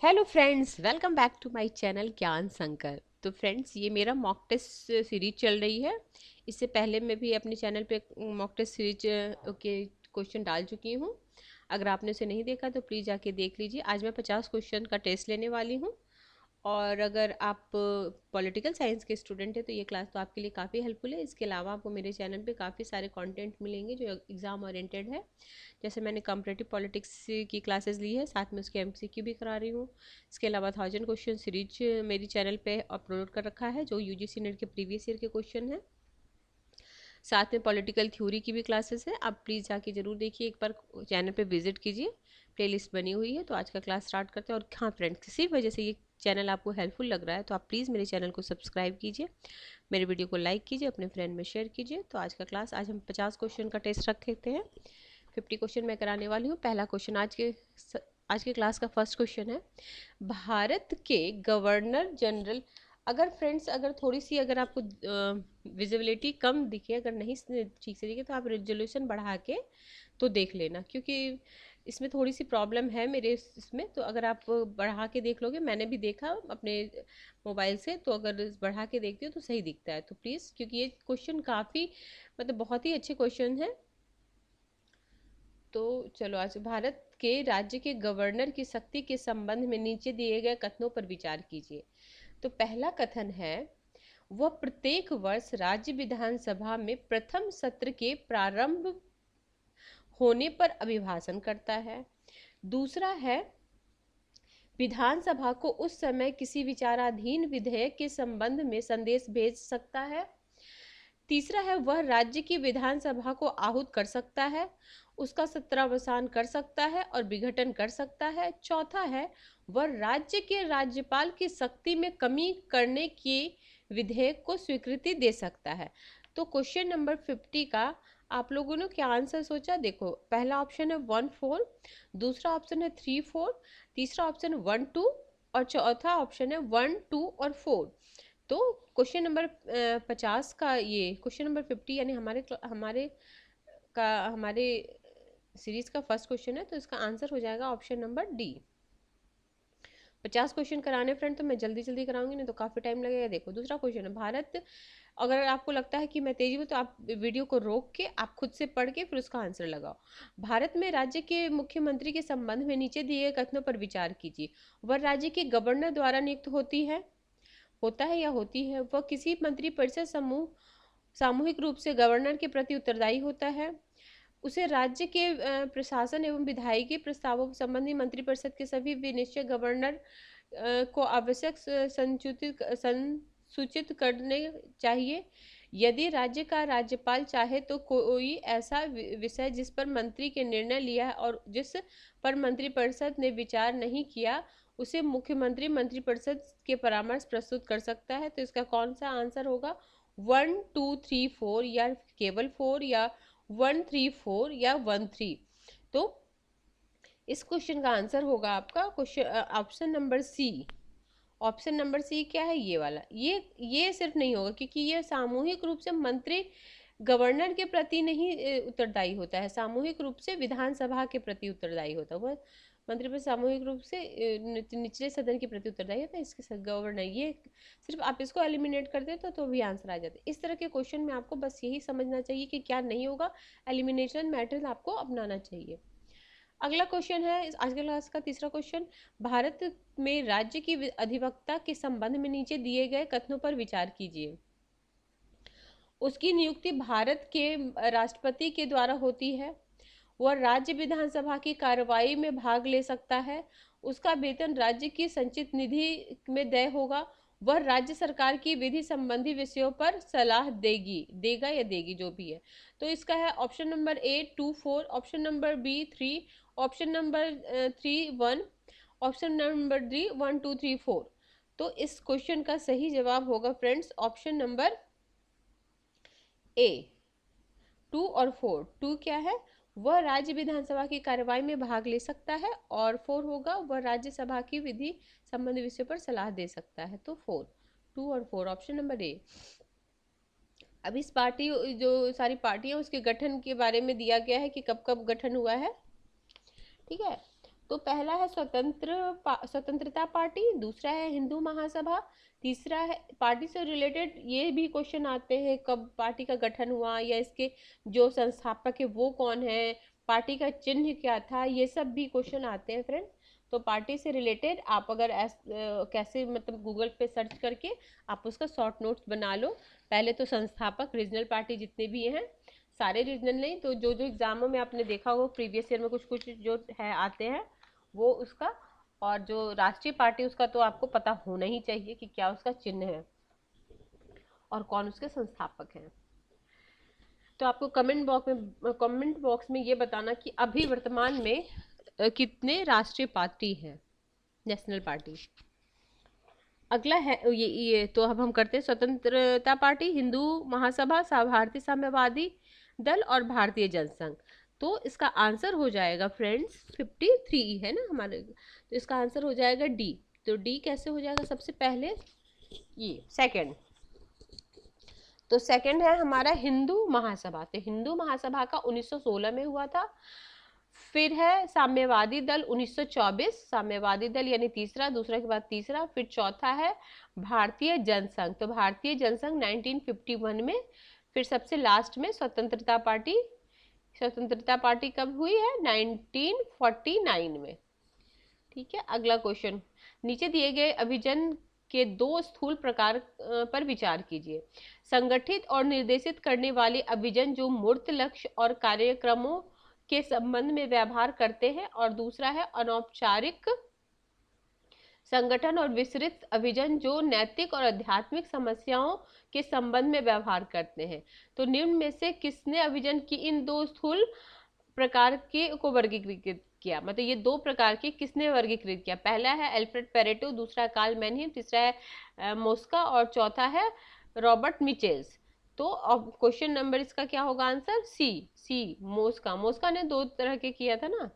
Hello friends, welcome back to my channel Gyan Shankar. तो friends, ये मेरा मॉक टेस्ट सीरीज चल रही है। इससे पहले मैं भी अपने चैनल पे मॉक टेस्ट सीरीज के क्वेश्चन डाल चुकी हूँ। अगर आपने उसे नहीं देखा तो प्लीज़ जाके देख लीजिए। आज मैं 50 क्वेश्चन का टेस्ट लेने वाली हूँ। और अगर आप पॉलिटिकल साइंस के स्टूडेंट हैं तो ये क्लास तो आपके लिए काफ़ी हेल्पफुल है। इसके अलावा आपको मेरे चैनल पे काफ़ी सारे कंटेंट मिलेंगे जो एग्ज़ाम ओरिएंटेड है। जैसे मैंने कंपरेटिव पॉलिटिक्स की क्लासेस ली है, साथ में उसके एमसीक्यू भी करा रही हूँ। इसके अलावा 1000 क्वेश्चन सीरीज मेरी चैनल पे अपलोड कर रखा है जो यूजीसी नेट के प्रीवियस ईयर के क्वेश्चन हैं। साथ में पॉलिटिकल थ्योरी की भी क्लासेस है। आप प्लीज़ जाके ज़रूर देखिए, एक बार चैनल पे विजिट कीजिए। प्लेलिस्ट बनी हुई है। तो आज का क्लास स्टार्ट करते हैं। और हाँ फ्रेंड्स, किसी वजह से ये चैनल आपको हेल्पफुल लग रहा है तो आप प्लीज़ मेरे चैनल को सब्सक्राइब कीजिए, मेरे वीडियो को लाइक कीजिए, अपने फ्रेंड में शेयर कीजिए। तो आज का क्लास, आज हम 50 क्वेश्चन का टेस्ट रख लेते हैं। 50 क्वेश्चन मैं कराने वाली हूँ। पहला क्वेश्चन आज के क्लास का फर्स्ट क्वेश्चन है, भारत के गवर्नर जनरल। अगर फ्रेंड्स, अगर थोड़ी सी, अगर आपको विजिबिलिटी कम दिखे, अगर नहीं ठीक से दिखे, तो आप रेजोल्यूशन बढ़ा के तो देख लेना, क्योंकि इसमें थोड़ी सी प्रॉब्लम है मेरे इसमें। तो अगर आप बढ़ा के देख लोगे, मैंने भी देखा अपने मोबाइल से, तो अगर बढ़ा के देखती हो तो सही दिखता है। तो प्लीज़, क्योंकि ये क्वेश्चन काफ़ी, मतलब बहुत ही अच्छे क्वेश्चन है। तो चलो, आज भारत के राज्य के गवर्नर की शक्ति के संबंध में नीचे दिए गए कथनों पर विचार कीजिए। तो पहला कथन है, वह प्रत्येक वर्ष राज्य विधानसभा में प्रथम सत्र के प्रारंभ होने पर अभिभाषण करता है। दूसरा है, विधानसभा को उस समय किसी विचाराधीन विधेयक के संबंध में संदेश भेज सकता है। तीसरा है, वह राज्य की विधानसभा को आहूत कर सकता है, उसका सत्रावसान कर सकता है और विघटन कर सकता है। चौथा है, वह राज्य के राज्यपाल की शक्ति में कमी करने के विधेयक को स्वीकृति दे सकता है। तो क्वेश्चन नंबर 50 का आप लोगों ने क्या आंसर सोचा? देखो, पहला ऑप्शन है 1 4, दूसरा ऑप्शन है 3 4, तीसरा ऑप्शन है 1 2 और चौथा ऑप्शन है 1 2 और 4। तो क्वेश्चन नंबर 50 का, ये क्वेश्चन नंबर 50 यानी हमारे सीरीज का फर्स्ट क्वेश्चन है। तो इसका आंसर हो जाएगा ऑप्शन नंबर डी। 50 क्वेश्चन कराने फ्रेंड, तो मैं जल्दी जल्दी कराऊंगी, नहीं तो काफ़ी टाइम लगेगा। देखो, दूसरा क्वेश्चन है, भारत, अगर आपको लगता है कि मैं तेजी हूँ तो आप वीडियो को रोक के आप खुद से पढ़ के फिर उसका आंसर लगाओ। भारत में राज्य के मुख्यमंत्री के संबंध में नीचे दिए गए कथनों पर विचार कीजिए। वह राज्य के गवर्नर द्वारा नियुक्त होता है या होती है। वह किसी मंत्रिपरिषद सामूहिक रूप से गवर्नर के प्रति उत्तरदायी होता है। उसे राज्य के प्रशासन एवं विधायी प्रस्तावों संबंधी मंत्रिपरिषद के सभी विनिश्चय गवर्नर को आवश्यक संसूचित करने चाहिए। यदि राज्य का राज्यपाल चाहे तो कोई ऐसा विषय जिस पर मंत्री के निर्णय लिया है और जिस पर मंत्रिपरिषद ने विचार नहीं किया, उसे मुख्यमंत्री मंत्रिपरिषद के परामर्श प्रस्तुत कर सकता है। तो इसका कौन सा आंसर होगा? 1 2 3 4, या केवल 4, या 1 3 4, या 1 3। तो इस क्वेश्चन का आंसर होगा आपका question option number C. Option number C क्या है? ये वाला। ये सिर्फ नहीं होगा, क्योंकि ये सामूहिक रूप से मंत्री गवर्नर के प्रति नहीं उत्तरदायी होता है, सामूहिक रूप से विधानसभा के प्रति उत्तरदायी होता है। वह मंत्री पर सामूहिक रूप से निचले सदन के प्रति उत्तरदायी होता है, इसके गवर्नर। ये सिर्फ आप इसको एलिमिनेट कर देते तो भी आंसर आ जाता है। इस तरह के क्वेश्चन में आपको बस यही समझना चाहिए कि क्या नहीं होगा, एलिमिनेशन मेथड आपको अपनाना चाहिए। अगला क्वेश्चन है आज के क्लास का तीसरा क्वेश्चन, भारत में राज्य की अधिवक्ता के संबंध में नीचे दिए गए कथनों पर विचार कीजिए। उसकी नियुक्ति भारत के राष्ट्रपति के द्वारा होती है। वह राज्य विधानसभा की कार्रवाई में भाग ले सकता है। उसका वेतन राज्य की संचित निधि में देय होगा। वह राज्य सरकार की विधि संबंधी विषयों पर सलाह देगा या देगी, जो भी है। तो इसका है option number A 2 4, option number B 3, option number 3 1, option number D 1 2 3 4। तो इस क्वेश्चन का सही जवाब होगा फ्रेंड्स ऑप्शन नंबर ए 2 और 4। 2 क्या है? वह राज्य विधानसभा की कार्यवाही में भाग ले सकता है, और 4 होगा, वह राज्यसभा की विधि संबंधी विषय पर सलाह दे सकता है। तो 2 और 4 ऑप्शन नंबर ए। अब इस पार्टी, जो सारी पार्टियां उसके गठन के बारे में दिया गया है कि कब कब गठन हुआ है। ठीक है, तो पहला है स्वतंत्रता पार्टी, दूसरा है हिंदू महासभा, तीसरा है पार्टी से रिलेटेड ये भी क्वेश्चन आते हैं कब पार्टी का गठन हुआ या इसके जो संस्थापक है वो कौन है, पार्टी का चिन्ह क्या था, ये सब भी क्वेश्चन आते हैं फ्रेंड। तो पार्टी से रिलेटेड आप अगर कैसे मतलब गूगल पे सर्च करके आप उसका शॉर्ट नोट्स बना लो। पहले तो संस्थापक रीजनल पार्टी जितने भी हैं, सारे रीजनल नहीं तो जो जो एग्जामों में आपने देखा होगा प्रीवियस ईयर में कुछ कुछ जो है आते हैं वो उसका, और जो राष्ट्रीय पार्टी उसका तो आपको पता होना ही चाहिए कि क्या उसका चिन्ह है और कौन उसके संस्थापक हैं। तो आपको कमेंट बॉक्स में ये बताना कि अभी वर्तमान में कितने राष्ट्रीय पार्टी हैं, नेशनल पार्टी। अगला है ये तो अब हम करते हैं स्वतंत्रता पार्टी, हिंदू महासभा, भारतीय साम्यवादी दल और भारतीय जनसंघ। तो इसका आंसर हो जाएगा फ्रेंड्स 53 है ना हमारे, तो इसका आंसर हो जाएगा डी। तो डी कैसे हो जाएगा, सबसे पहले ये सेकंड, तो सेकंड है हमारा हिंदू महासभा। तो हिंदू महासभा का 1916 में हुआ था। फिर है साम्यवादी दल 1924, साम्यवादी दल यानी तीसरा, दूसरा के बाद तीसरा। फिर चौथा है भारतीय जनसंघ, तो भारतीय जनसंघ 1951 में। फिर सबसे लास्ट में स्वतंत्रता पार्टी, स्वतंत्रता पार्टी कब हुई है, 1949 में। ठीक है, अगला क्वेश्चन, नीचे दिए गए अभिजन के दो स्थूल प्रकार पर विचार कीजिए। संगठित और निर्देशित करने वाले अभिजन जो मूर्त लक्ष्य और कार्यक्रमों के संबंध में व्यवहार करते हैं, और दूसरा है अनौपचारिक संगठन और विस्तृत अभिजन जो नैतिक और आध्यात्मिक समस्याओं के संबंध में व्यवहार करते हैं। तो निम्न में से किसने अभिजन की इन दो स्थूल प्रकार के को वर्गीकृत किया, मतलब ये दो प्रकार के किसने वर्गीकृत किया। पहला है एल्फ्रेड पेरेटो, दूसरा कार्ल मैनहीम, तीसरा है मोस्का और चौथा है रॉबर्ट मिचेल्स। तो अब क्वेश्चन नंबर इसका क्या होगा आंसर, सी मोस्का। मोस्का ने दो तरह के किया था ना।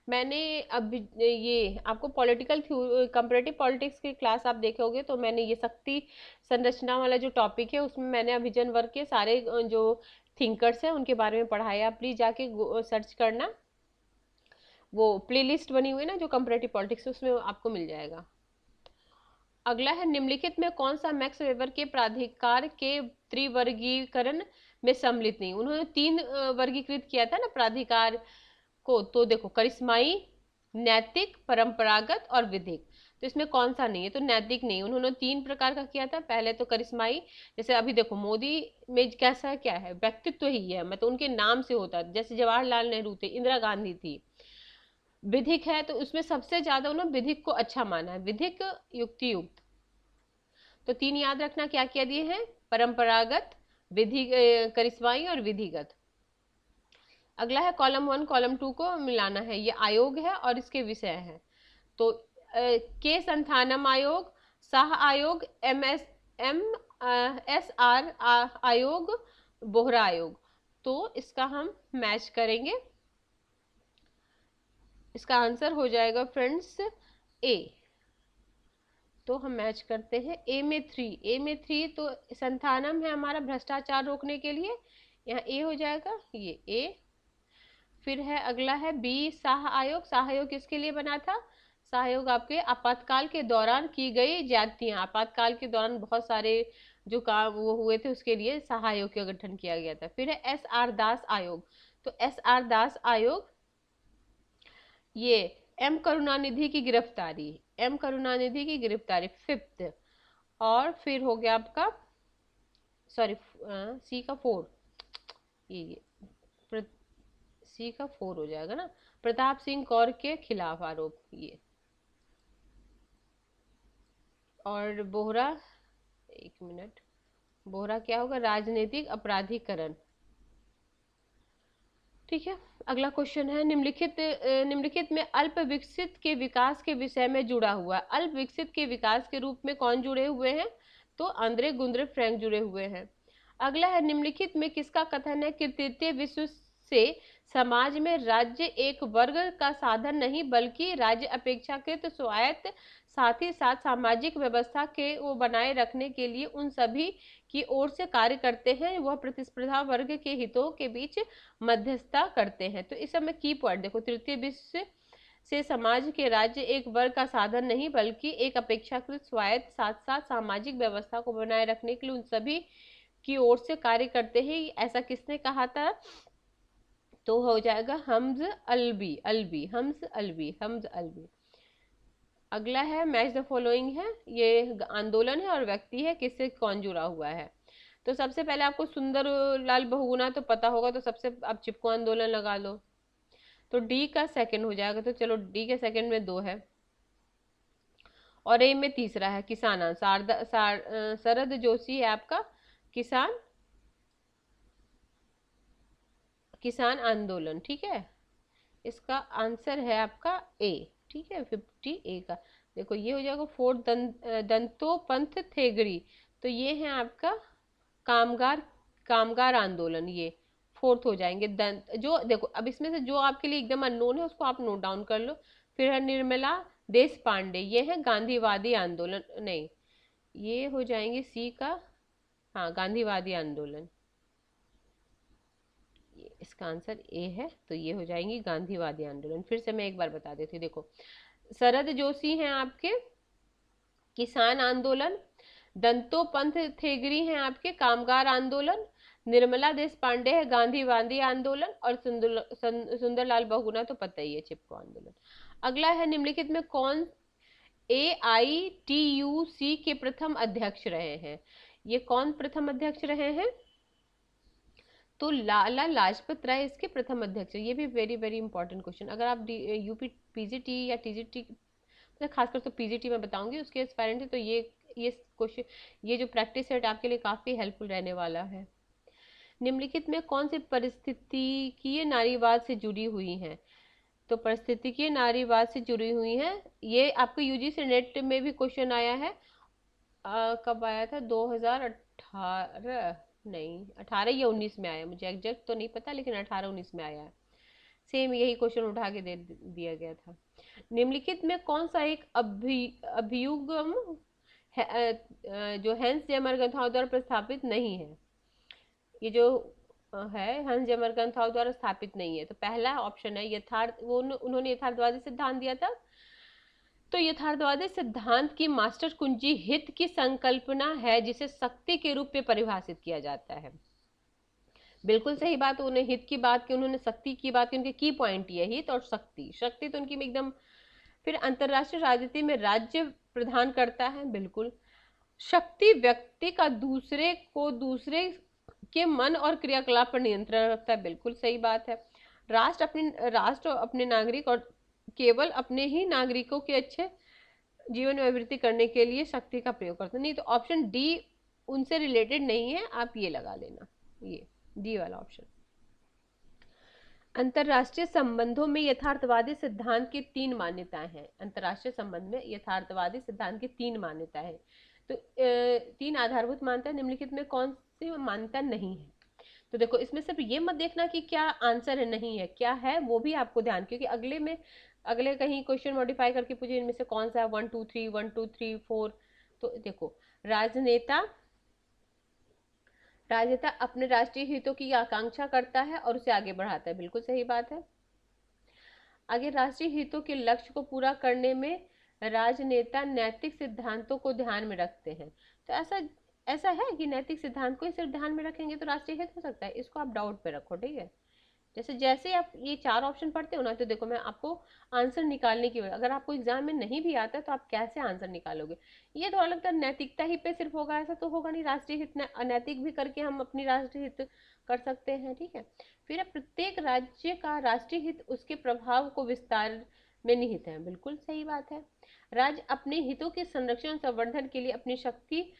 मैंने अब ये आपको पॉलिटिकल कंपैरेटिव पॉलिटिक्स की क्लास आप देखे होगे, तो मैंने ये शक्ति संरचना वाला जो टॉपिक है उसमें मैंने अभिजन वर्ग के सारे जो थिंकर्स हैं उनके बारे में पढ़ाया। प्लीज जाके सर्च करना, वो प्लेलिस्ट बनी हुई है ना जो कंपैरेटिव पॉलिटिक्स, उसमें आपको मिल जाएगा। अगला है निम्नलिखित में कौन सा मैक्स वेबर के प्राधिकार के त्रिवर्गीकरण में सम्मिलित नहीं। उन्होंने तीन वर्गीकृत किया था ना प्राधिकार को, तो देखो करिश्माई, नैतिक, परंपरागत और विधिक। तो इसमें कौन सा नहीं है, तो नैतिक नहीं। उन्होंने तीन प्रकार का किया था। पहले तो करिश्माई, जैसे अभी देखो मोदी में कैसा क्या है, व्यक्तित्व ही है, मतलब उनके नाम से होता है, जैसे जवाहरलाल नेहरू थे, इंदिरा गांधी थी। विधिक है तो उसमें सबसे ज्यादा उन्होंने विधिक को अच्छा माना है, विधिक, युक्ति युक्त। तो तीन याद रखना क्या क्या दिए हैं, परंपरागत, विधि, करिश्माई और विधिगत। अगला है कॉलम 1 कॉलम 2 को मिलाना है, ये आयोग है और इसके विषय है। तो के संथानम आयोग, शाह आयोग, MSR आयोग, बोहरा आयोग। तो इसका हम मैच करेंगे, इसका आंसर हो जाएगा फ्रेंड्स ए। तो हम मैच करते हैं ए में थ्री, तो संथानम है हमारा भ्रष्टाचार रोकने के लिए, यहाँ ए हो जाएगा, ये ए। फिर है अगला है बी शाह आयोग। शाह आयोग किसके लिए बना था, शाह आयोग आपके आपातकाल के दौरान की गई ज्यादतियां, आपातकाल के दौरान बहुत सारे जो काम वो हुए थे उसके लिए शाह आयोग का गठन किया गया था। फिर है SR दास आयोग। तो SR दास आयोग, ये एम करुणानिधि की गिरफ्तारी, एम करुणानिधि की गिरफ्तारी फिफ्थ। और फिर हो गया आपका सॉरी सी का 4, ये सी का 4 हो जाएगा ना, प्रताप सिंह कौर के खिलाफ आरोप ये। और बोहरा, एक मिनट, बोहरा क्या होगा, राजनीतिक अपराधीकरण। ठीक है, अगला क्वेश्चन है निम्नलिखित में अल्प विकसित के विकास के विषय में जुड़ा हुआ। अल्प विकसित के विकास के रूप में कौन जुड़े हुए हैं, तो आंद्रे गुंद्रे फ्रैंक जुड़े हुए हैं। अगला है निम्नलिखित में किसका कथन है कि तृतीय विश्व से समाज में राज्य एक वर्ग का साधन नहीं बल्कि राज्य अपेक्षाकृत स्वायत्त, साथ ही साथ सामाजिक व्यवस्था के वो बनाए रखने के लिए उन सभी की ओर से कार्य करते हैं, वह प्रतिस्पर्धा वर्ग के हितों के बीच मध्यस्थता करते हैं। तो इस समय की पॉइंट देखो, तृतीय विश्व से समाज के राज्य एक वर्ग का साधन नहीं बल्कि एक अपेक्षाकृत स्वायत्त साथ साथ सामाजिक व्यवस्था को बनाए रखने के लिए उन सभी की ओर से कार्य करते हैं। ऐसा किसने कहा था? तो हो जाएगा हम्ज अलवी, अलवी, हम्ज अलवी, हम्ज अलवी। अगला है मैच द फॉलोइंग है, ये आंदोलन है और व्यक्ति है, किससे कौन जुड़ा हुआ है। तो सबसे पहले आपको सुंदर लाल बहुगुणा तो पता होगा, तो सबसे आप चिपको आंदोलन लगा लो, तो डी का सेकंड हो जाएगा। तो चलो डी के सेकंड में 2 है और ए में तीसरा है किसान। शरद जोशी है आपका किसान, किसान आंदोलन, ठीक है। इसका आंसर है आपका ए, ठीक है, 50 ए का। देखो ये हो जाएगा 4 दंतोपंथ थेगरी, तो ये है आपका कामगार, कामगार आंदोलन, ये 4th हो जाएंगे। दंत जो देखो अब इसमें से जो आपके लिए एकदम अननोन है उसको आप नोट डाउन कर लो। फिर है निर्मला देश पांडे, ये है गांधीवादी आंदोलन, नहीं ये हो जाएंगे सी का, हाँ गांधीवादी आंदोलन, इसका आंसर ए है, तो ये हो जाएंगी गांधीवादी आंदोलन। फिर से मैं एक बार बता देती हूँ, देखो शरद जोशी हैं आपके किसान आंदोलन, दंतोपंथ थेगरी हैं आपके कामगार आंदोलन, निर्मला देश पांडे है गांधीवादी आंदोलन, और सुंदरलाल बहुगुणा तो पता ही है चिपको आंदोलन। अगला है निम्नलिखित में कौन AITUC के प्रथम अध्यक्ष रहे हैं? ये कौन प्रथम अध्यक्ष रहे हैं? तो लाला लाजपत राय इसके प्रथम अध्यक्ष। ये भी वेरी वेरी इंपॉर्टेंट क्वेश्चन। अगर आप यूपी पीजीटी या टीजीटी, खासकर तो पीजीटी में बताऊंगी उसके एस्पायरेंट है, तो ये क्वेश्चन, ये जो प्रैक्टिस सेट आपके लिए काफी हेल्पफुल रहने वाला है। निम्नलिखित में कौन सी परिस्थितिकीय नारीवाद से जुड़ी हुई हैं? तो परिस्थितिकीय नारीवाद से जुड़ी हुई हैं, ये आपको यूजीसी नेट में भी क्वेश्चन आया है। कब आया था? 2018, नहीं 18 या 19 में आया, मुझे एग्जैक्ट तो नहीं पता, लेकिन 18-19 में आया है। सेम यही क्वेश्चन उठा के दे दिया गया था। निम्नलिखित में कौन सा एक अभियुगम जो हैंस जेमरगंथाव द्वारा प्रस्थापित नहीं है? ये जो है हंस जमरगंथाव द्वारा स्थापित नहीं है, तो पहला ऑप्शन है यथार्थ, वो उन्होंने यथार्थवादी सिद्धांत दिया था। तो यथार्थवादी सिद्धांत की मास्टर कुंजी हित की संकल्पना है, जिसे शक्ति के रूप में परिभाषित किया जाता है। बिल्कुल सही बात, उन्हें हित की बात की, उन्होंने शक्ति की बात की, उनके की पॉइंट ये हित और शक्ति, शक्ति तो उनकी एकदम। फिर अंतरराष्ट्रीय राजनीति में राज्य प्रदान करता है, बिल्कुल। शक्ति व्यक्ति का दूसरे के मन और क्रियाकलाप पर नियंत्रण रखता है, बिल्कुल सही बात है। राष्ट्र अपने नागरिक और केवल अपने ही नागरिकों के अच्छे जीवन में अभिवृद्धि करने के लिए शक्ति का प्रयोग करते हैं। नहीं तो ऑप्शन डी उनसे रिलेटेड नहीं है, आप ये लगा लेना, ये डी वाला ऑप्शन। अंतरराष्ट्रीय संबंधों में यथार्थवादी सिद्धांत की 3 मान्यताएं हैं। अंतरराष्ट्रीय संबंध में यथार्थवादी सिद्धांत की 3 मान्यताएं हैं। तो 3 आधारभूत मान्यता निम्नलिखित में कौन सी मान्यता नहीं है? तो देखो इसमें सिर्फ ये मत देखना कि क्या आंसर है, नहीं है, क्या है वो भी आपको ध्यान, क्योंकि अगले कहीं क्वेश्चन मॉडिफाई करके पूछे इनमें से कौन सा है 1 2 3 1 2 3 4। तो देखो राजनेता अपने राष्ट्रीय हितों की आकांक्षा करता है और उसे आगे बढ़ाता है, बिल्कुल सही बात है। आगे राष्ट्रीय हितों के लक्ष्य को पूरा करने में राजनेता नैतिक सिद्धांतों को ध्यान में रखते हैं। तो ऐसा है कि नैतिक सिद्धांत को ही सिर्फ ध्यान में रखेंगे तो राष्ट्रीय हित हो सकता है? इसको आप डाउट पे रखो, ठीक है। जैसे आप ये 4 ऑप्शन पढ़ते हो ना, तो देखो मैं आपको आंसर निकालने की, अगर आपको एग्जाम में नहीं भी आता है तो आप कैसे आंसर निकालोगे? ये थोड़ा लगता है नैतिकता ही पे सिर्फ होगा, ऐसा तो होगा नहीं। राष्ट्रीय हित अनैतिक भी करके हम अपनी राष्ट्रीय हित कर सकते हैं, ठीक है। फिर प्रत्येक राज्य का राष्ट्रीय हित उसके प्रभाव को विस्तार में निहित है, बिल्कुल सही बात है। राज्य अपने हितों के संरक्षण संवर्धन के लिए अपनी शक्ति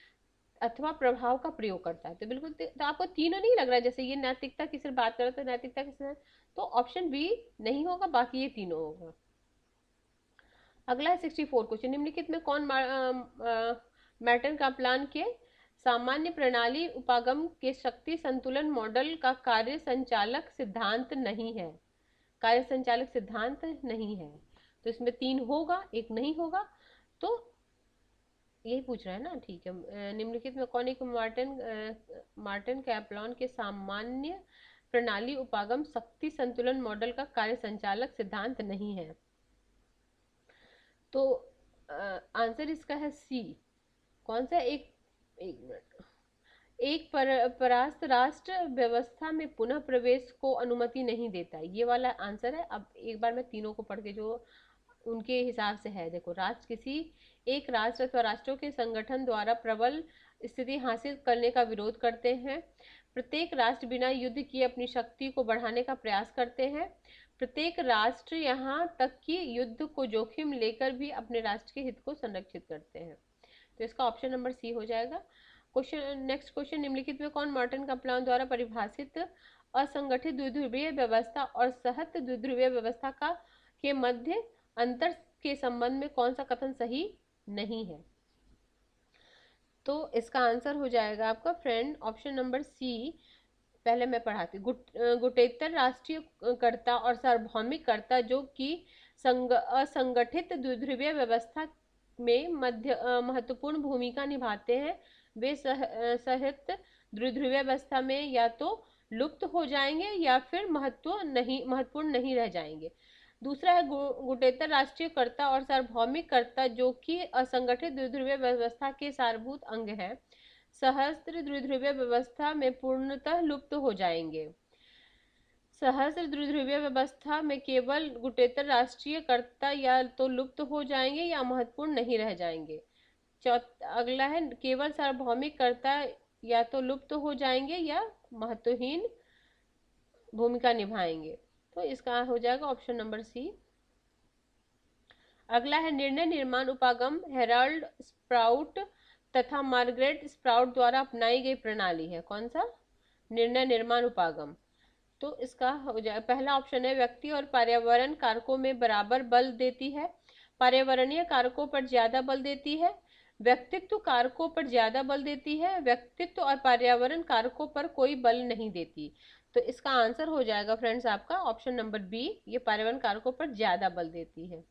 अथवा प्रभाव का प्रयोग करता है, तो बिल्कुल। तो आपको तीनों नहीं लग रहा है? जैसे ये नैतिकता की सिर्फ बात करें तो नैतिकता की सिर्फ, तो ऑप्शन बी नहीं होगा, बाकी ये तीनों होगा। अगला है 64 क्वेश्चन। निम्नलिखित में कौन मैटन का प्लान के सामान्य प्रणाली उपागम के शक्ति संतुलन मॉडल का कार्य संचालक सिद्धांत नहीं है? कार्य संचालक सिद्धांत नहीं है, तो इसमें 3 होगा, एक नहीं होगा, तो यही पूछ रहा है ना, ठीक है। निम्नलिखित में कौन एक मार्टिन कैप्लान के सामान्य प्रणाली उपागम शक्ति संतुलन मॉडल का कार्य संचालक सिद्धांत नहीं है? तो आंसर इसका है सी। कौन सा? एक मिनट। एक परास्त राष्ट्र व्यवस्था में पुनः प्रवेश को अनुमति नहीं देता, ये वाला आंसर है। अब एक बार मैं तीनों को पढ़ के जो उनके हिसाब से है, देखो, राष्ट्र किसी एक राष्ट्र अथवा राष्ट्रों के संगठन द्वारा प्रबल स्थिति हासिल करने का विरोध करते हैं। प्रत्येक राष्ट्र बिना युद्ध किए अपनी शक्ति को बढ़ाने का प्रयास करते हैं। प्रत्येक राष्ट्र यहाँ तक कि युद्ध को जोखिम लेकर भी अपने राष्ट्र के हित को संरक्षित करते हैं। तो इसका ऑप्शन नंबर सी हो जाएगा। क्वेश्चन, नेक्स्ट क्वेश्चन, निम्नलिखित में कौन मार्टिन कप्लान द्वारा परिभाषित असंगठित द्विध्रुवीय व्यवस्था और सहत द्विध्रुवीय व्यवस्था का के मध्य अंतर के संबंध में कौन सा कथन सही नहीं है? तो इसका आंसर हो जाएगा आपका फ्रेंड ऑप्शन नंबर सी। पहले मैं पढ़ाती। गुटेतर राष्ट्रीयकर्ता और सार्वभौमिककर्ता जो कि असंगठित द्विध्रुवीय व्यवस्था में महत्वपूर्ण भूमिका निभाते हैं, वे सहित द्विध्रुवीय व्यवस्था में या तो लुप्त हो जाएंगे या फिर महत्वपूर्ण नहीं रह जाएंगे। दूसरा है गुटेतर राष्ट्रीयकर्ता और सार्वभौमिककर्ता जो कि असंगठित द्विध्रुवीय व्यवस्था के सारभूत अंग है, सहस्त्र द्विध्रुवीय व्यवस्था में पूर्णतः लुप्त हो जाएंगे। सहस्त्र द्विध्रुवीय व्यवस्था में केवल गुटेतर राष्ट्रीयकर्ता या तो लुप्त हो जाएंगे या महत्वपूर्ण नहीं रह जाएंगे। अगला है केवल सार्वभौमिककर्ता या तो लुप्त हो जाएंगे या महत्वहीन भूमिका निभाएंगे। तो इसका हो जाएगा ऑप्शन नंबर सी। अगला है निर्णय निर्माण उपागम हेराल्ड स्प्राउट तथा मार्गरेट स्प्राउट द्वारा अपनाई गई प्रणाली है। कौन सा? निर्णय निर्माण उपागम। तो इसका हो जाए, पहला ऑप्शन है व्यक्ति और पर्यावरण कारकों में बराबर बल देती है, पर्यावरणीय कारकों पर ज्यादा बल देती है, व्यक्तित्व कारकों पर ज्यादा बल देती है, व्यक्तित्व और पर्यावरण कारकों पर कोई बल नहीं देती। तो इसका आंसर हो जाएगा फ्रेंड्स आपका ऑप्शन नंबर बी, ये पर्यावरण कारकों पर ज्यादा बल देती है।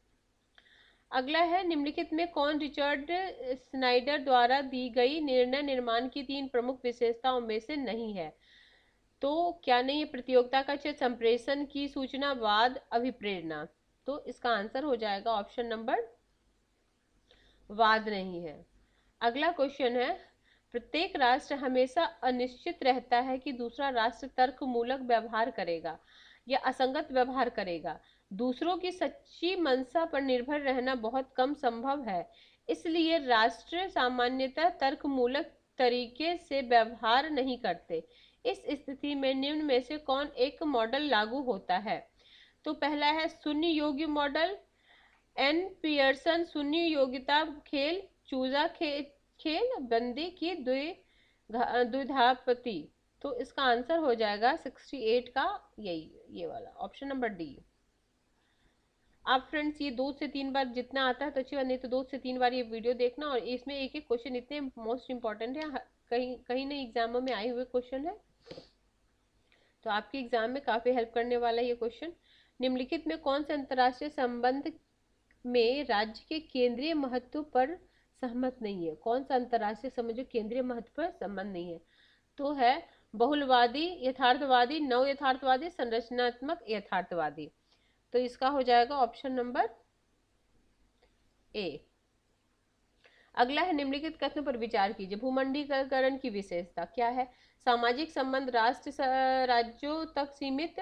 अगला है निम्नलिखित में कौन रिचर्ड स्नाइडर द्वारा दी गई निर्णय निर्माण की 3 प्रमुख विशेषताओं में से नहीं है? तो क्या नहीं है? प्रतियोगिता का क्षेत्र, संप्रेषण की सूचना, वाद, अभिप्रेरणा। तो इसका आंसर हो जाएगा ऑप्शन नंबर वाद नहीं है। अगला क्वेश्चन है प्रत्येक राष्ट्र हमेशा अनिश्चित रहता है कि दूसरा राष्ट्र तर्कमूलक व्यवहार करेगा या असंगत व्यवहार करेगा। दूसरों की सच्ची मंशा पर निर्भर रहना बहुत कम संभव है, इसलिए राष्ट्र सामान्यतः तर्कमूलक तरीके से व्यवहार नहीं करते। इस स्थिति में निम्न में से कौन एक मॉडल लागू होता है? तो पहला है शून्य योग्य मॉडल, एन पियर्सन शून्य योग्यता खेल, चूजा खेल, बंदी की द्विधापति। तो इसका आंसर हो जाएगा 68 का यही, ये वाला ऑप्शन नंबर डी। आप फ्रेंड्स ये 2 से 3 बार जितना आता है तो अच्छी बात, नहीं तो 2 से 3 बार ये वीडियो देखना, और इसमें एक एक क्वेश्चन इतने मोस्ट इंपॉर्टेंट है, कहीं कहीं नहीं एग्जामों में आए हुए क्वेश्चन है, तो आपके एग्जाम में काफी हेल्प करने वाला है ये क्वेश्चन। निम्नलिखित में कौन से अंतर्राष्ट्रीय संबंध में राज्य के केंद्रीय महत्व पर सहमत नहीं है? कौन सा अंतर्राष्ट्रीय संबंध जो केंद्रीय महत्व पर संबंध नहीं है? तो है बहुलवादी, यथार्थवादी, नव यथार्थवादी, संरचनात्मक यथार्थवादी। तो इसका हो जाएगा ऑप्शन नंबर ए। अगला है निम्नलिखित कथनों पर विचार कीजिए। भूमंडलीकरण की विशेषता क्या है? सामाजिक संबंध राष्ट्र राज्यों तक सीमित।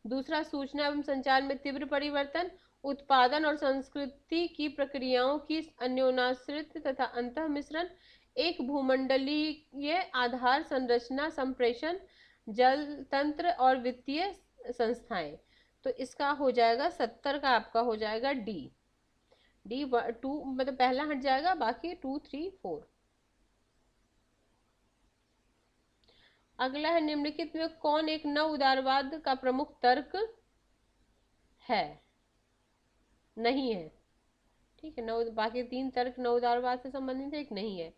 दूसरा, सूचना एवं संचार में तीव्र परिवर्तन। उत्पादन और संस्कृति की प्रक्रियाओं की अन्योन्याश्रित तथा अंतः मिश्रण। एक भूमंडलीय आधार संरचना, संप्रेषण, जल तंत्र और वित्तीय संस्थाएं। तो इसका हो जाएगा 70 का आपका हो जाएगा डी। डी 2 मतलब पहला हट जाएगा, बाकी 2, 3, 4। अगला है निम्नलिखित में कौन एक नव उदारवाद का प्रमुख तर्क है? नहीं है, ठीक है। नव बाकी 3 तर्क नव उदारवाद से संबंधित है, एक नहीं है।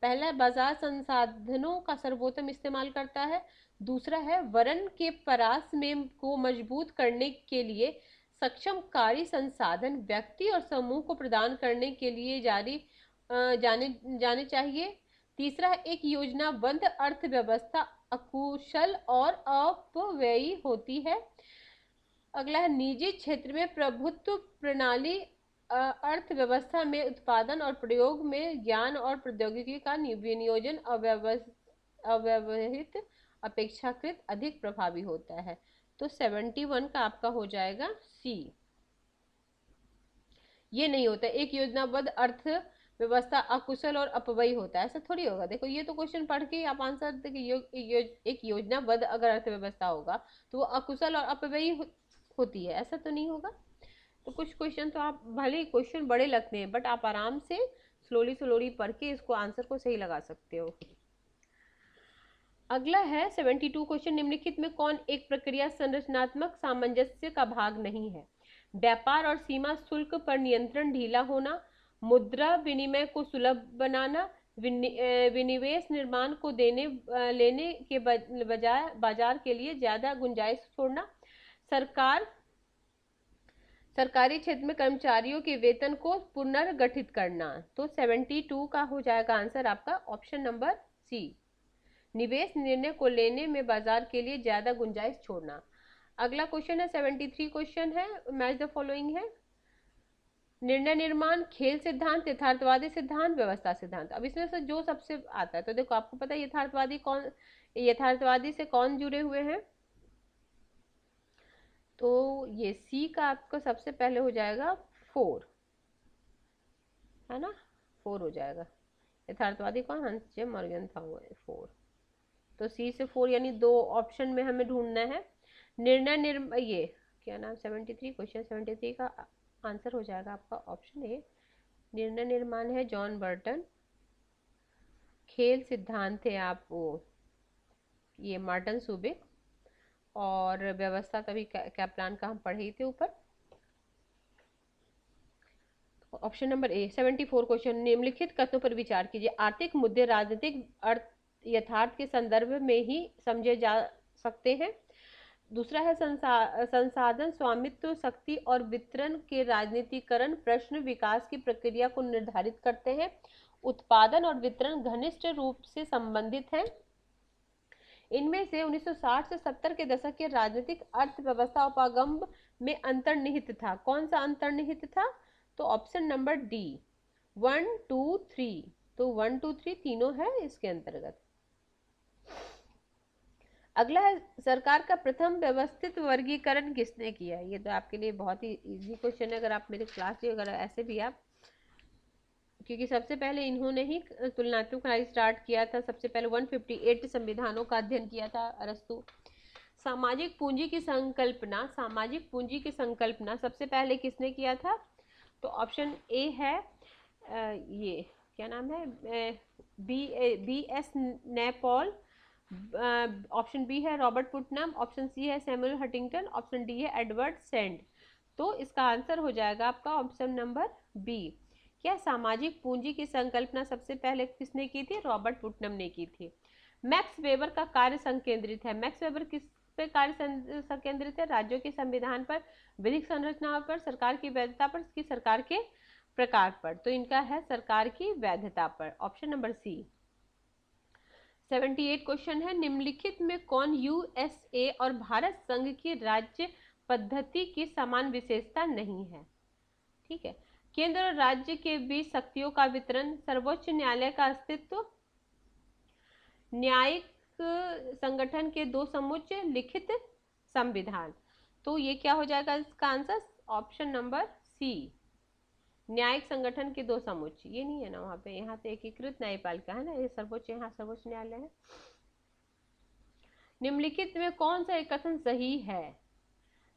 पहला है बाजार संसाधनों का सर्वोत्तम इस्तेमाल करता है। दूसरा है वरण के परास में को मजबूत करने के लिए सक्षम कार्य संसाधन व्यक्ति और समूह को प्रदान करने के लिए जाने चाहिए। तीसरा है एक योजनाबद्ध अर्थव्यवस्था अकुशल और अपव्ययी होती है। अगला है निजी क्षेत्र में प्रभुत्व प्रणाली अर्थव्यवस्था में उत्पादन और प्रयोग में ज्ञान और प्रौद्योगिकी का विनियोजन अव्यवहित अपेक्षाकृत अधिक प्रभावी होता है। तो 71 का आपका हो जाएगा सी। ये नहीं होता एक योजनाबद्ध अर्थव्यवस्था अकुशल और अपव्ययी होता है, ऐसा थोड़ी होगा। देखो ये तो क्वेश्चन पढ़ के आप आंसर दे कि एक योजनाबद्ध अगर अर्थव्यवस्था होगा तो वो अकुशल और अपव्ययी होती है, ऐसा तो नहीं होगा। तो कुछ क्वेश्चन तो आप भले ही क्वेश्चन बड़े लगते हैं बट आप आराम से स्लोली पढ़ के इसको आंसर को सही लगा सकते हो। अगला है 72 क्वेश्चन, निम्नलिखित में कौन एक प्रक्रिया संरचनात्मक सामंजस्य का भाग नहीं है? व्यापार और सीमा शुल्क पर नियंत्रण ढीला होना, मुद्रा विनिमय को सुलभ बनाना, विनिवेश निर्माण को लेने के बजाय बाजार के लिए ज्यादा गुंजाइश छोड़ना, सरकारी क्षेत्र में कर्मचारियों के वेतन को पुनर्गठित करना। तो 72 का हो जाएगा आंसर आपका ऑप्शन नंबर सी, निवेश निर्णय को लेने में बाजार के लिए ज्यादा गुंजाइश छोड़ना। अगला क्वेश्चन है 73 क्वेश्चन है, मैच द फॉलोइंग है। निर्णय निर्माण, खेल सिद्धांत, यथार्थवादी सिद्धांत, व्यवस्था सिद्धांत। अब इसमें से जो सबसे आता है तो देखो आपको पता है यथार्थवादी से कौन जुड़े हुए हैं, तो ये सी का आपका सबसे पहले हो जाएगा 4, है ना, 4 हो जाएगा। यथार्थवादी कौन? हंस जे मॉर्गन था, वो 4। तो सी से 4 यानी 2 ऑप्शन में हमें ढूंढना है। ये क्या नाम 73 क्वेश्चन 73 का आंसर हो जाएगा आपका ऑप्शन ए, निर्णय निर्माण है जॉन बर्टन, खेल सिद्धांत है आप वो ये मार्टिन सुबिक, और व्यवस्था तभी कैप्लान का हम पढ़े ही थे ऊपर। ऑप्शन नंबर ए 74 क्वेश्चन, निम्नलिखित कथनों पर विचार कीजिए। आर्थिक मुद्दे राजनीतिक अर्थ यथार्थ के संदर्भ में ही समझे जा सकते हैं। दूसरा है संसाधन स्वामित्व, शक्ति और वितरण के राजनीतिकरण प्रश्न विकास की प्रक्रिया को निर्धारित करते हैं। उत्पादन और वितरण घनिष्ठ रूप से संबंधित हैं। इनमें से 1960 से 70 के दशक के राजनीतिक अर्थव्यवस्था उपागम में अंतर्निहित था। कौन सा अंतर्निहित था? तो ऑप्शन नंबर डी 1 2 3। तो 1 2 3 तीनों है इसके अंतर्गत। अगला है सरकार का प्रथम व्यवस्थित वर्गीकरण किसने किया? ये तो आपके लिए बहुत ही इजी क्वेश्चन है अगर आप मेरे क्लास अगर ऐसे भी आप, क्योंकि सबसे पहले इन्होंने ही तुलनात्मक न्याय स्टार्ट किया था। सबसे पहले 158 संविधानों का अध्ययन किया था अरस्तु। सामाजिक पूंजी की संकल्पना सबसे पहले किसने किया था? तो ऑप्शन ए है ये क्या नाम है बी एस नैपॉल, ऑप्शन बी है रॉबर्ट पुटनम, ऑप्शन सी है सैमुअल हंटिंगटन, ऑप्शन डी है एडवर्ड सैंड। तो इसका आंसर हो जाएगा आपका ऑप्शन नंबर बी। क्या सामाजिक पूंजी की संकल्पना सबसे पहले किसने की थी? रॉबर्ट पुटनम ने की थी। मैक्स वेबर का कार्य संकेंद्रित है। मैक्स वेबर किस पे कार्य संकेंद्रित है? राज्यों के संविधान पर, विधिक संरचना पर, सरकार की वैधता पर, कि सरकार के प्रकार पर। तो इनका है सरकार की वैधता पर, ऑप्शन नंबर सी। 78 क्वेश्चन है, निम्नलिखित में कौन यूएसए और भारत संघ की राज्य पद्धति की समान विशेषता नहीं है? ठीक है। केंद्र और राज्य के बीच शक्तियों का वितरण, सर्वोच्च न्यायालय का अस्तित्व, न्यायिक संगठन के 2 समुच्चय, लिखित संविधान। तो ये क्या हो जाएगा इसका आंसर? ऑप्शन नंबर सी, न्यायिक संगठन के 2 समुच्चय। ये नहीं है ना वहां पे, यहाँ तो एकीकृत न्यायपालिका है ना, ये सर्वोच्च, यहाँ सर्वोच्च न्यायालय है। निम्नलिखित में कौन सा एक कथन सही है?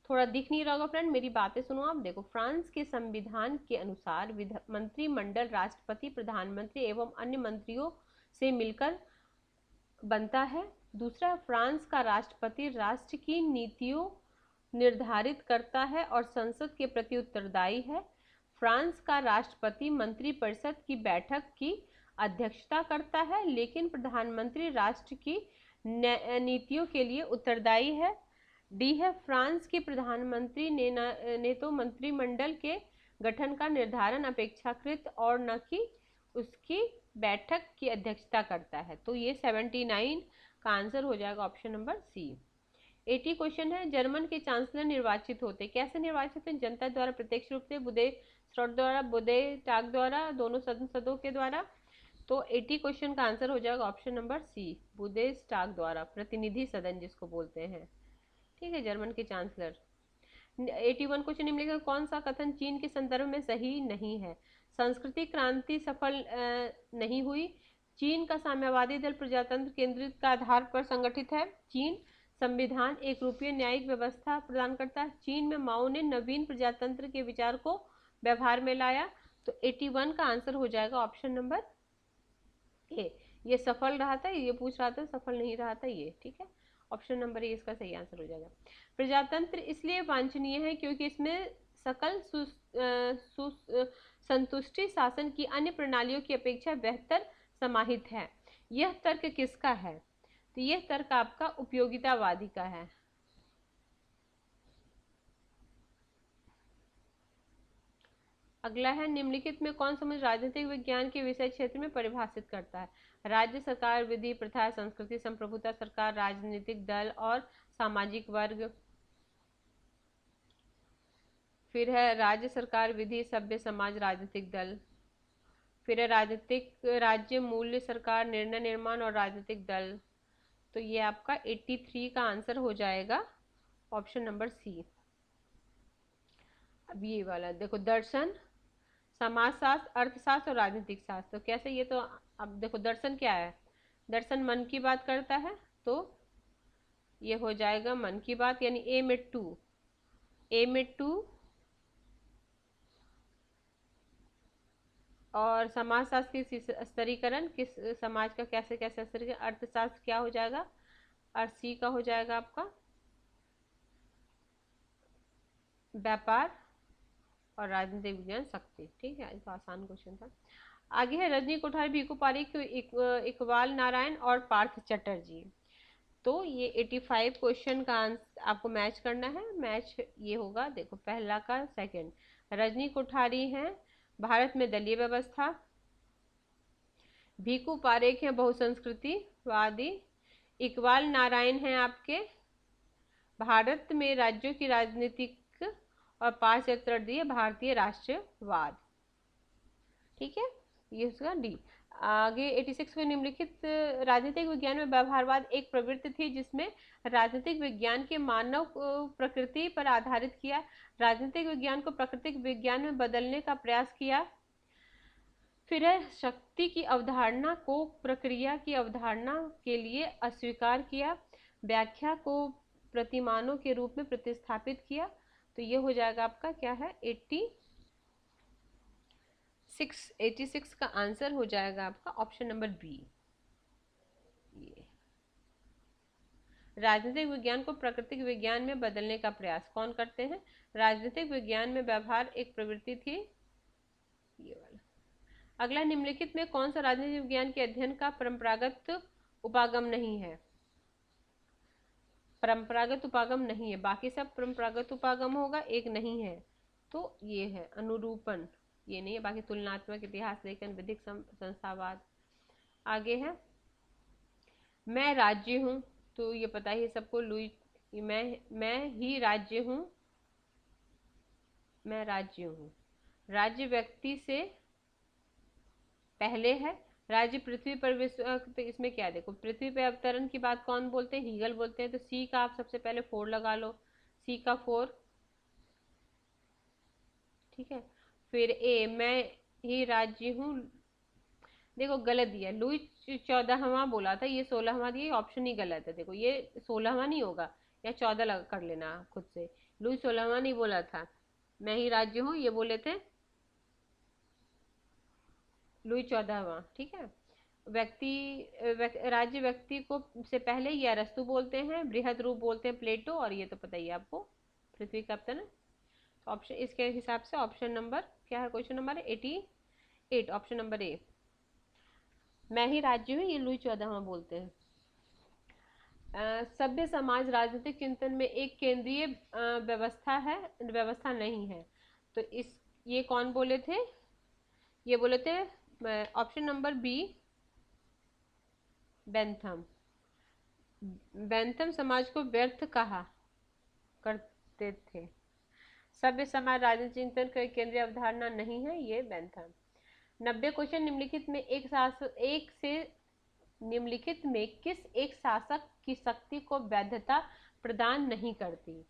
थोड़ा दिख नहीं रहा होगा फ्रेंड, मेरी बातें सुनो आप। देखो, फ्रांस के संविधान के अनुसार मंत्रिमंडल राष्ट्रपति, प्रधानमंत्री एवं अन्य मंत्रियों से मिलकर बनता है। दूसरा, फ्रांस का राष्ट्रपति राष्ट्र की नीतियों निर्धारित करता है और संसद के प्रति उत्तरदायी है। फ्रांस का राष्ट्रपति मंत्रिपरिषद की बैठक की अध्यक्षता करता है, लेकिन प्रधानमंत्री राष्ट्र की नीतियों के लिए उत्तरदायी है। डी है, फ्रांस के प्रधानमंत्री ने तो मंत्रिमंडल के गठन का निर्धारण अपेक्षाकृत और न कि उसकी बैठक की अध्यक्षता करता है। तो ये 79 का आंसर हो जाएगा ऑप्शन नंबर सी। 80 क्वेश्चन है, जर्मन के चांसलर निर्वाचित होते कैसे निर्वाचित हैं? जनता द्वारा प्रत्यक्ष रूप से, स्लॉट द्वारा, बुदे टाग द्वारा, दोनों सदों के द्वारा। तो 80 क्वेश्चन का आंसर हो जाएगा ऑप्शन नंबर सी, बुदेस्टाग द्वारा, प्रतिनिधि सदन जिसको बोलते हैं। ठीक है, जर्मन के चांसलर। 81 क्वेश्चन निम्नलिखित कौन सा कथन चीन के संदर्भ में सही नहीं है? सांस्कृतिक क्रांति सफल नहीं हुई। चीन का साम्यवादी दल प्रजातंत्र केंद्रित का आधार पर संगठित है। चीन संविधान एक रूपीय न्यायिक व्यवस्था प्रदान करता है। चीन में माओ ने नवीन प्रजातंत्र के विचार को व्यवहार में लाया। तो 81 का आंसर हो जाएगा ऑप्शन नंबर ए। ये सफल रहा था, ये पूछ रहा था, सफल नहीं रहा था ये। ठीक है, ऑप्शन नंबर ए इसका सही आंसर हो जाएगा। प्रजातंत्र इसलिए वांछनीय है क्योंकि इसमें सकल संतुष्टि शासन की अन्य प्रणालियों की अपेक्षा बेहतर समाहित है। यह तर्क किसका है? तो यह तर्क आपका उपयोगितावादी का है। अगला है, निम्नलिखित में कौन समझ राजनीतिक विज्ञान के विषय क्षेत्र में परिभाषित करता है? राज्य सरकार, विधि, प्रथा, संस्कृति, संप्रभुता सरकार, राजनीतिक दल और सामाजिक वर्ग। फिर है राज्य सरकार, विधि, सभ्य समाज, राजनीतिक दल। फिर है राजनीतिक राज्य, मूल्य, सरकार, निर्णय निर्माण और राजनीतिक दल। तो ये आपका 83 का आंसर हो जाएगा ऑप्शन नंबर सी। अब ये वाला देखो, दर्शन, समाजशास्त्र, अर्थशास्त्र और राजनीतिक शास्त्र। तो कैसे ये तो, अब देखो दर्शन क्या है? दर्शन मन की बात करता है, तो ये हो जाएगा मन की बात, यानी ए में 2, ए में 2। और समाजशास्त्र की स्तरीकरण, किस समाज का कैसे कैसे स्तरीकरण। अर्थशास्त्र क्या हो जाएगा? और सी का हो जाएगा आपका व्यापार। और राजनीतिक विज्ञान शक्ति। ठीक है, तो आसान क्वेश्चन था। आगे है रजनी कोठारी, भीखू पारेख, इकबाल नारायण और पार्थ चटर्जी। तो ये 85 क्वेश्चन का आंसर आपको मैच करना है। मैच ये होगा, देखो पहला का सेकंड। रजनी कोठारी हैं भारत में दलीय व्यवस्था, भीखू पारेख हैं बहुसंस्कृतिवादी, इकबाल नारायण हैं आपके भारत में राज्यों की राजनीतिक, और पांच दिए भारतीय राष्ट्रवाद। ठीक है, ये उसका डी। आगे 86 को, निम्नलिखित राजनीतिक विज्ञान में व्यवहारवाद एक प्रवृत्ति थी जिसमें राजनीतिक विज्ञान के मानव प्रकृति पर आधारित किया, राजनीतिक विज्ञान को प्राकृतिक विज्ञान में बदलने का प्रयास किया। फिर है शक्ति की अवधारणा को प्रक्रिया की अवधारणा के लिए अस्वीकार किया, व्याख्या को प्रतिमानों के रूप में प्रतिस्थापित किया। तो ये हो जाएगा आपका क्या है, 86 का आंसर हो जाएगा आपका ऑप्शन नंबर बी। ये राजनीतिक विज्ञान को प्राकृतिक विज्ञान में बदलने का प्रयास कौन करते हैं? राजनीतिक विज्ञान में व्यवहार एक प्रवृत्ति थी, ये वाला। अगला, निम्नलिखित में कौन सा राजनीतिक विज्ञान के अध्ययन का परंपरागत उपागम नहीं है? परंपरागत उपागम नहीं है, बाकी सब परंपरागत उपागम होगा, एक नहीं है। तो ये है अनुरूपण, ये नहीं है। बाकी तुलनात्मक, इतिहास लेखन, विधिक संस्थावाद। आगे है मैं राज्य हूँ, तो ये पता ही सबको, लुई, मैं ही राज्य हूँ, मैं राज्य हूँ। राज्य व्यक्ति से पहले है। राज्य पृथ्वी पर विश्व, तो इसमें क्या देखो, पृथ्वी पर अवतरण की बात कौन बोलते हैं? हीगल बोलते हैं। तो सी का आप सबसे पहले 4 लगा लो, सी का 4। ठीक है, फिर ए, मैं ही राज्य हूँ, देखो गलत दिया, लुई 14वां बोला था, ये 16वां दिया, ऑप्शन ही गलत है। देखो ये 16वां नहीं होगा, या 14 कर लेना खुद से। लुई 16वां नहीं बोला था, मैं ही राज्य हूँ ये बोले थे लुई 14वां। ठीक है, राज्य व्यक्ति को से पहले ये अरस्तु बोलते हैं, बृहद रूप बोलते हैं प्लेटो, और ये तो पता ही है आपको पृथ्वी का अपतन। ऑप्शन इसके हिसाब से ऑप्शन नंबर क्या है, क्वेश्चन नंबर 88, ऑप्शन नंबर ए, मैं ही राज्य हूँ, ये लुई 14वां बोलते हैं। सभ्य समाज राजनीतिक चिंतन में एक केंद्रीय व्यवस्था है, व्यवस्था नहीं है। तो इस, ये कौन बोले थे? ये बोले थे option number B, Bentham. Bentham समाज को व्यर्थ कहा करते थे। सभ्य समाज राजनीतिक चिंतन की केंद्रीय अवधारणा नहीं है, ये बेंथम। 90 क्वेश्चन, निम्नलिखित में किस एक शासक की शक्ति को वैधता प्रदान नहीं करती?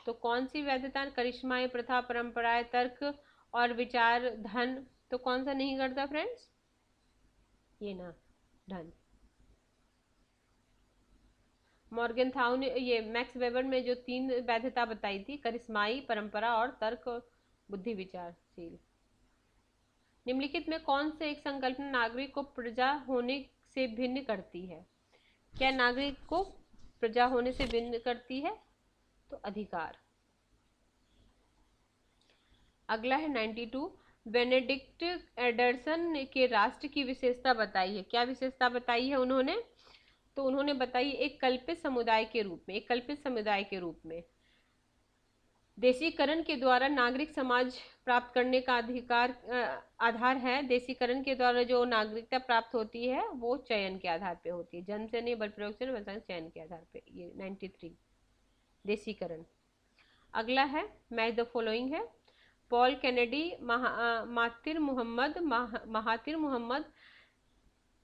तो कौन सी वैधता? करिश्माएं, प्रथा, परंपराएं, तर्क और विचार, धन। तो कौन सा नहीं करता फ्रेंड्स? ये ना, धन। मॉर्गनथाउ ने, ये मैक्स वेबर में जो 3 वैधता बताई थी, करिश्माई, परंपरा और तर्क बुद्धि विचारशील। निम्नलिखित में कौन से एक संकल्पना नागरिक को प्रजा होने से भिन्न करती है? क्या नागरिक को प्रजा होने से भिन्न करती है? तो अधिकार। अगला है 92, बेनेडिक्ट एंडरसन के राष्ट्र की विशेषता बताई है। क्या विशेषता बताई है उन्होंने? तो उन्होंने बताई एक कल्पित समुदाय के रूप में देशीकरण के द्वारा नागरिक समाज प्राप्त करने का अधिकार आधार है। देशीकरण के द्वारा जो नागरिकता प्राप्त होती है वो चयन के आधार पे होती है, जन्म से नहीं बल प्रयोग से नहीं, चयन के आधार पे। ये 93 देशीकरण। अगला है मैच द फॉलोइंग है, पॉल कैनेडी, महातिर मोहम्मद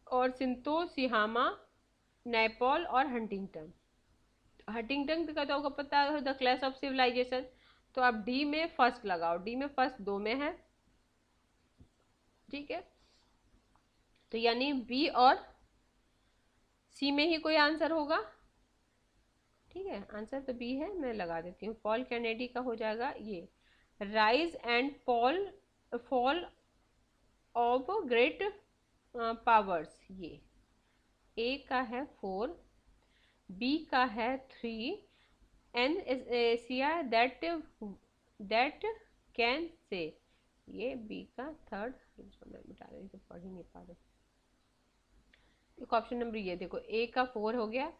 और सिंतो सिहामा, नैपॉल और हंटिंगटन। हंटिंगटन का तो आपको पता है द क्लैश ऑफ सिविलाइजेशन। तो आप डी में फर्स्ट लगाओ, डी में फर्स्ट 2 में है, ठीक है। तो यानी बी और सी में ही कोई आंसर होगा, ठीक है। आंसर तो बी है, मैं लगा देती हूँ। पॉल कैनेडी का हो जाएगा ये, rise and fall of great powers. ये ए का है 4, बी का है 3, एन एशिया दैट कैन से। ये बी का 3rd, मिटा रही तो पढ़ ही नहीं पा रहे। ऑप्शन नंबर ये देखो, ए का 4 हो गया,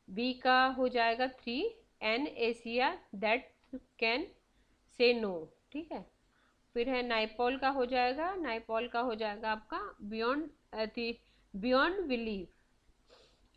बी का हो जाएगा 3, an Asia that can say no, ठीक है। फिर है नाइपॉल का हो जाएगा, आपका बियॉन्ड बिलीव,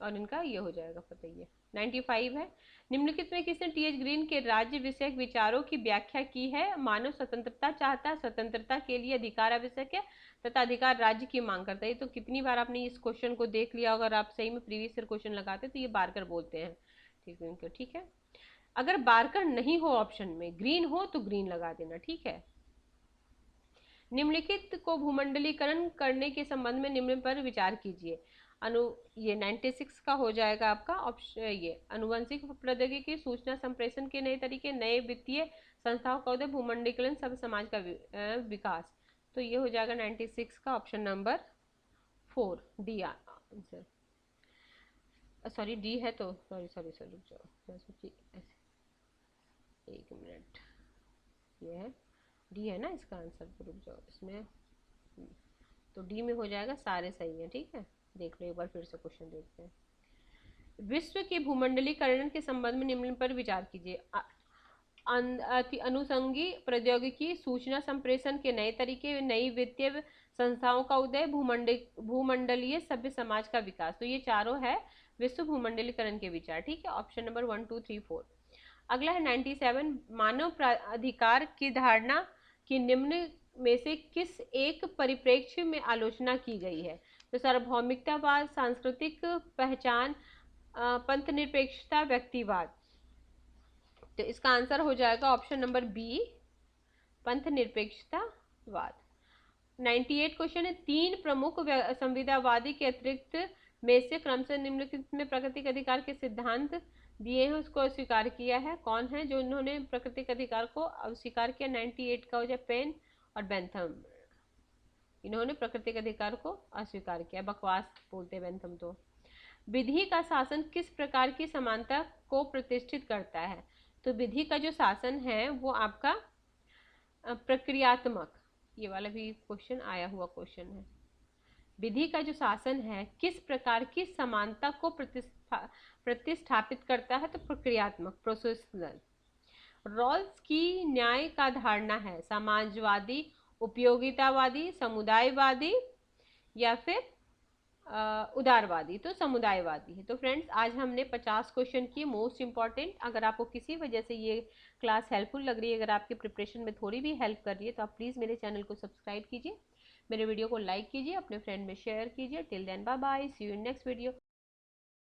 और इनका ये हो जाएगा पता ही है। 95 है, निम्नलिखित में किसने टी.एच. ग्रीन के राज्य विषयक विचारों की व्याख्या की है? मानव स्वतंत्रता चाहता है, स्वतंत्रता के लिए अधिकार आवश्यक है तथा अधिकार राज्य की मांग करता है। तो कितनी बार आपने इस क्वेश्चन को देख लिया, अगर आप सही में प्रीवियस ईयर क्वेश्चन लगाते तो ये बारकर बोलते हैं, ठीक है। अगर बारकर नहीं हो ऑप्शन में, ग्रीन हो तो ग्रीन लगा देना, ठीक है। निम्नलिखित को भूमंडलीकरण करने के संबंध में निम्न पर विचार कीजिए। ये 96 का हो जाएगा आपका ऑप्शन, ये अनुवंशिक प्रौद्योगिकी, सूचना संप्रेषण के नए तरीके, नए वित्तीय संस्थाओं का उदय, भूमंडलीकरण, सब समाज का विकास। तो ये हो जाएगा 96 का option number 4, D answer. Sorry D है तो सॉरी रुक जाओ, मैं सोची ऐसे, 1 मिनट, ये है डी है ना इसका आंसर, तो रुक जाओ इसमें। तो डी में हो जाएगा, सारे सही है, ठीक है। देख लो एक बार फिर से क्वेश्चन देखते हैं। विश्व के भूमंडलीकरण के संबंध में निम्न पर विचार कीजिए। अनुषंगी प्रौद्योगिकी, सूचना संप्रेषण के नए तरीके, नई वित्तीय संस्थाओं का उदय, भूमंडलीय सभ्य समाज का विकास। तो ये चारों है विश्व भूमंडलीकरण के विचार, ठीक है। Option number 1 2 3 4। अगला है 97, मानव अधिकार की धारणा की निम्न में से किस एक परिप्रेक्ष्य में आलोचना की गई है? तो सार्वभौमिकतावाद, सांस्कृतिक पहचान, पंथ निरपेक्षता, व्यक्तिवाद। तो इसका आंसर हो जाएगा ऑप्शन नंबर बी, पंथ निरपेक्षतावाद। 98 क्वेश्चन है, 3 प्रमुख संविदावादी के अतिरिक्त में से क्रमशः निम्नलिखित में प्राकृतिक अधिकार के सिद्धांत दिए हैं, उसको अस्वीकार किया है। कौन है जो इन्होंने प्राकृतिक अधिकार को अस्वीकार किया? 98 का हो जाए पेन और बेंथम, इन्होंने प्राकृतिक अधिकार को अस्वीकार किया। बकवास बोलते हैं बेंथम तो। विधि का शासन किस प्रकार की समानता को प्रतिष्ठित करता है? तो विधि का जो शासन है वो आपका प्रक्रियात्मक, ये वाला भी क्वेश्चन आया हुआ क्वेश्चन है। विधि का जो शासन है किस प्रकार की समानता को प्रतिस्थापित करता है? तो प्रक्रियात्मक, प्रोसेसुअल। रॉल्स की न्याय का धारणा है समाजवादी, उपयोगितावादी, समुदायवादी या फिर उदारवादी, तो समुदायवादी है। तो फ्रेंड्स, आज हमने 50 क्वेश्चन किए मोस्ट इंपॉर्टेंट। अगर आपको किसी वजह से ये क्लास हेल्पफुल लग रही है, अगर आपके प्रिपरेशन में थोड़ी भी हेल्प कर रही है, तो आप प्लीज़ मेरे चैनल को सब्सक्राइब कीजिए, मेरे वीडियो को लाइक कीजिए, अपने फ्रेंड में शेयर कीजिए। Till then bye bye, see you in next video.